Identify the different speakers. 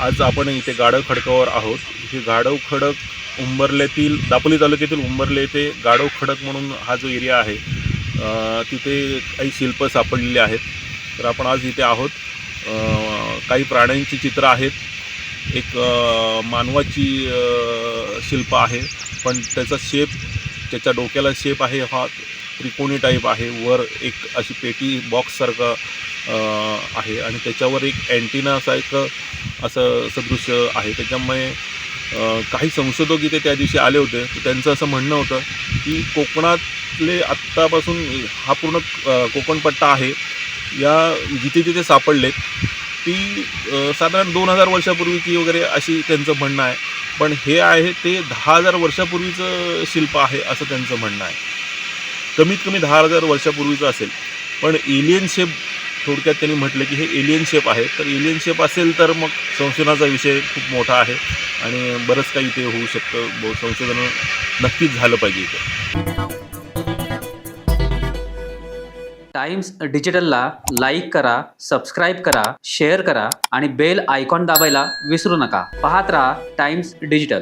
Speaker 1: आज आपण इथे गाढव खडकावर आहोत. हे गाढव खडक उंबरल्यातील दापोली तालुक्यातील उंबरले येथे गाढव खडक म्हणून हा जो एरिया आहे, तिथे काही शिल्प सापडलेली आहेत. तर आपण आज इथे आहोत. काही प्राण्यांची चित्र आहेत. एक मानवाची शिल्प आहे, पण त्याचा शेप, त्याच्या डोक्याला शेप आहे हा त्रिकोणी टाईप आहे. वर एक अशी पेटी बॉक्ससारखं आहे आणि त्याच्यावर एक अँटिनासारखं असं सदृश्य आहे. त्याच्यामुळे काही संशोधक इथे त्या दिवशी आले होते. तर त्यांचं असं म्हणणं होतं की कोकणातले आत्तापासून हा पूर्ण कोकणपट्टा आहे, या जिथे जिथे सापडलेत ती साधारण 2000 वर्षापूर्वीची वगैरे अशी त्यांचं म्हणणं आहे. पण हे आहे ते 10,000 वर्षापूर्वीचं शिल्प आहे असं त्यांचं म्हणणं आहे. कमीत कमी 10,000 वर्षापूर्वीचं असेल. पण एलियन शेप, थोडक्यात त्यांनी म्हटलं की हे एलियन शेप आहे. तर एलियन शेप असेल तर मग संशोधनाचा विषय खूप मोठा आहे आणि बरंच काही इथे होऊ शकतं. संशोधन नक्कीच झालं पाहिजे इथे.
Speaker 2: टाइम्स डिजिटलला लाईक करा, सबस्क्राईब करा, शेअर करा आणि बेल आयकॉन दाबायला विसरू नका. पाहत रहा टाइम्स डिजिटल.